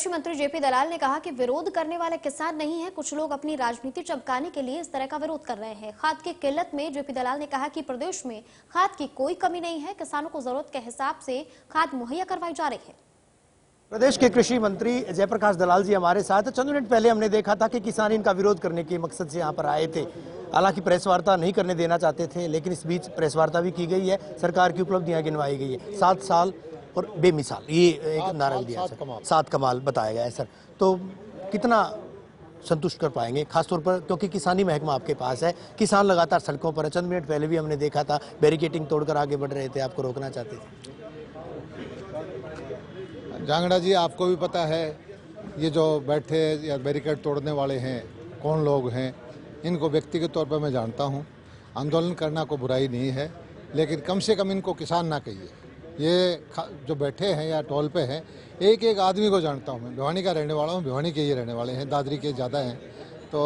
कृषि मंत्री जेपी दलाल ने कहा कि विरोध करने वाले किसान नहीं है, कुछ लोग अपनी राजनीति चमकाने के लिए इस तरह का विरोध कर रहे हैं। खाद की किल्लत में जेपी दलाल ने कहा कि प्रदेश में खाद की कोई कमी नहीं है, किसानों को जरूरत के हिसाब से खाद मुहैया करवाई जा रही है। प्रदेश के कृषि मंत्री जयप्रकाश दलाल जी हमारे साथ। चंद मिनट पहले हमने देखा था कि किसान इनका विरोध करने के मकसद से यहाँ पर आए थे। हालांकि प्रेस वार्ता नहीं करने देना चाहते थे, लेकिन इस बीच प्रेस वार्ता भी की गई है, सरकार की उपलब्धियां गिनवाई गई है। 7 साल और बेमिसाल, ये एक नारा दिया सर, 7 कमाल बताया गया है सर। तो कितना संतुष्ट कर पाएंगे, खासतौर पर क्योंकि किसानी महकमा आपके पास है, किसान लगातार सड़कों पर है। चंद मिनट पहले भी हमने देखा था बैरिकेडिंग तोड़कर आगे बढ़ रहे थे, आपको रोकना चाहते थे। जांगड़ा जी, आपको भी पता है ये जो बैठे या बैरिकेड तोड़ने वाले हैं कौन लोग हैं, इनको व्यक्तिगत तौर पर मैं जानता हूं। आंदोलन करना कोई बुराई नहीं है, लेकिन कम से कम इनको किसान ना कहिए। ये जो बैठे हैं या टोल पे हैं, एक एक आदमी को जानता हूं। मैं भिवानी का रहने वाला हूं, भिवानी के ही रहने वाले हैं, दादरी के ज़्यादा हैं। तो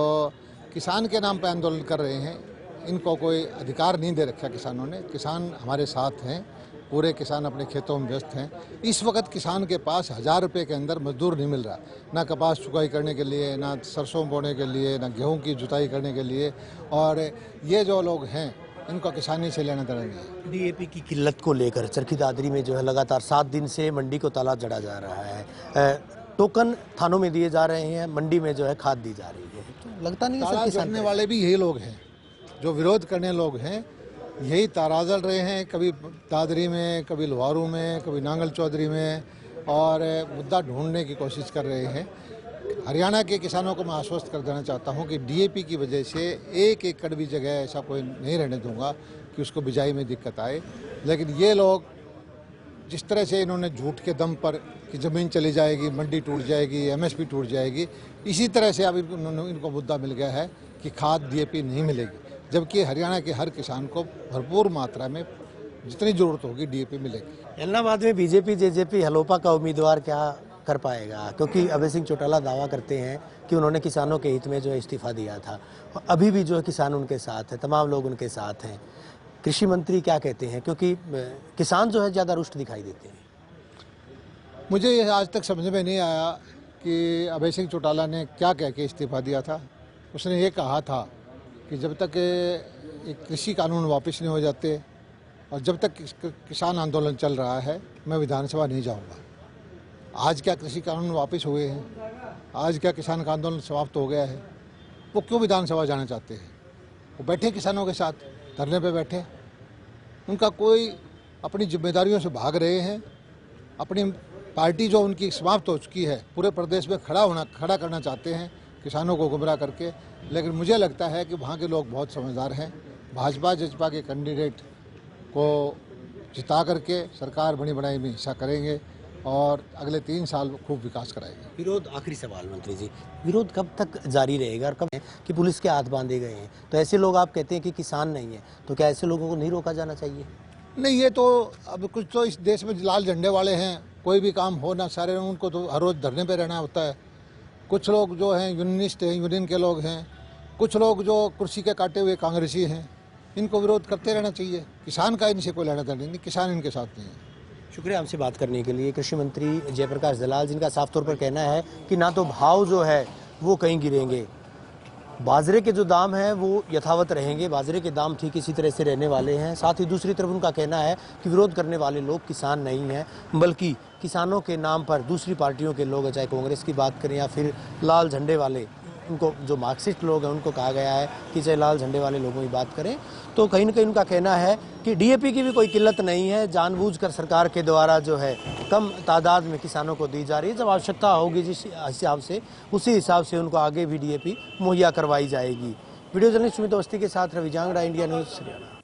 किसान के नाम पर आंदोलन कर रहे हैं, इनको कोई अधिकार नहीं दे रखा किसानों ने। किसान हमारे साथ हैं, पूरे किसान अपने खेतों में व्यस्त हैं। इस वक्त किसान के पास 1000 रुपये के अंदर मजदूर नहीं मिल रहा, ना कपास चुकाई करने के लिए, ना सरसों बोने के लिए, ना गेहूं की जुताई करने के लिए। और ये जो लोग हैं इनको किसानी से लेना देना नहीं है। डीएपी की किल्लत को लेकर चरखी दादरी में जो है लगातार 7 दिन से मंडी को ताला जड़ा जा रहा है। टोकन थानों में दिए जा रहे हैं, मंडी में जो है खाद दी जा रही है। तो लगता नहीं है सर करने वाले भी यही लोग हैं, जो विरोध करने लोग हैं यही तारा जल रहे हैं। कभी दादरी में, कभी लोहारू में, कभी नांगल चौधरी में, और मुद्दा ढूंढने की कोशिश कर रहे हैं। हरियाणा के किसानों को मैं आश्वस्त कर देना चाहता हूं कि डीएपी की वजह से एक एकड़ भी जगह ऐसा कोई नहीं रहने दूंगा कि उसको बिजाई में दिक्कत आए। लेकिन ये लोग जिस तरह से इन्होंने झूठ के दम पर कि ज़मीन चली जाएगी, मंडी टूट जाएगी, एमएसपी टूट जाएगी, इसी तरह से अब इनको मुद्दा मिल गया है कि खाद डीएपी नहीं मिलेगी, जबकि हरियाणा के हर किसान को भरपूर मात्रा में जितनी ज़रूरत होगी डीएपी मिलेगी। इलाहाबाद में बीजेपी जेजेपी हलोपा का उम्मीदवार क्या कर पाएगा? क्योंकि अभय सिंह चौटाला दावा करते हैं कि उन्होंने किसानों के हित में जो है इस्तीफा दिया था, अभी भी जो है किसान उनके साथ है, तमाम लोग उनके साथ हैं। कृषि मंत्री क्या कहते हैं, क्योंकि किसान जो है ज़्यादा रुष्ट दिखाई देते हैं? मुझे ये आज तक समझ में नहीं आया कि अभय सिंह चौटाला ने क्या कह के इस्तीफा दिया था। उसने ये कहा था कि जब तक कृषि कानून वापस नहीं हो जाते और जब तक किसान आंदोलन चल रहा है, मैं विधानसभा नहीं जाऊंगा। आज क्या कृषि कानून वापस हुए हैं? आज क्या किसान का आंदोलन समाप्त हो गया है? वो क्यों विधानसभा जाना चाहते हैं? वो बैठे किसानों के साथ धरने पे बैठे, उनका कोई अपनी जिम्मेदारियों से भाग रहे हैं। अपनी पार्टी जो उनकी समाप्त हो चुकी है, पूरे प्रदेश में खड़ा करना चाहते हैं किसानों को गुमराह करके। लेकिन मुझे लगता है कि वहाँ के लोग बहुत समझदार हैं। भाजपा जजपा के कैंडिडेट को जिता करके सरकार बड़ी बनाई में हिस्सा करेंगे और अगले 3 साल खूब विकास कराएंगे। विरोध, आखिरी सवाल मंत्री जी, विरोध कब तक जारी रहेगा और कब कि पुलिस के हाथ बांधे गए हैं? तो ऐसे लोग आप कहते हैं कि किसान नहीं है, तो क्या ऐसे लोगों को नहीं रोका जाना चाहिए? नहीं, ये तो अब कुछ तो इस देश में लाल झंडे वाले हैं, कोई भी काम हो ना सारे, उनको तो हर रोज़ धरने पर रहना होता है। कुछ लोग जो हैं यूनियनिस्ट हैं, यूनियन के लोग हैं, कुछ लोग जो कुर्सी के काटे हुए कांग्रेसी हैं, इनको विरोध करते रहना चाहिए। किसान का इनसे कोई लेना देना नहीं, किसान इनके साथ नहीं है। शुक्रिया हमसे बात करने के लिए। कृषि मंत्री जयप्रकाश दलाल, जिनका साफ तौर पर कहना है कि ना तो भाव जो है वो कहीं गिरेंगे, बाजरे के जो दाम हैं वो यथावत रहेंगे, बाजरे के दाम ठीक इसी तरह से रहने वाले हैं। साथ ही दूसरी तरफ उनका कहना है कि विरोध करने वाले लोग किसान नहीं हैं, बल्कि किसानों के नाम पर दूसरी पार्टियों के लोग, चाहे कांग्रेस की बात करें या फिर लाल झंडे वाले, उनको जो मार्क्सिस्ट लोग हैं उनको कहा गया है कि चाहे लाल झंडे वाले लोगों की बात करें, तो कहीं ना कहीं उनका कहना है कि डीएपी की भी कोई किल्लत नहीं है, जानबूझकर सरकार के द्वारा जो है कम तादाद में किसानों को दी जा रही है। जब आवश्यकता होगी जिस हिसाब से, उसी हिसाब से उनको आगे भी डीएपी मुहैया करवाई जाएगी। वीडियो जर्नलिस्ट सुमित अवस्थी के साथ रवि जांगड़ा, इंडिया न्यूज़, हरियाणा।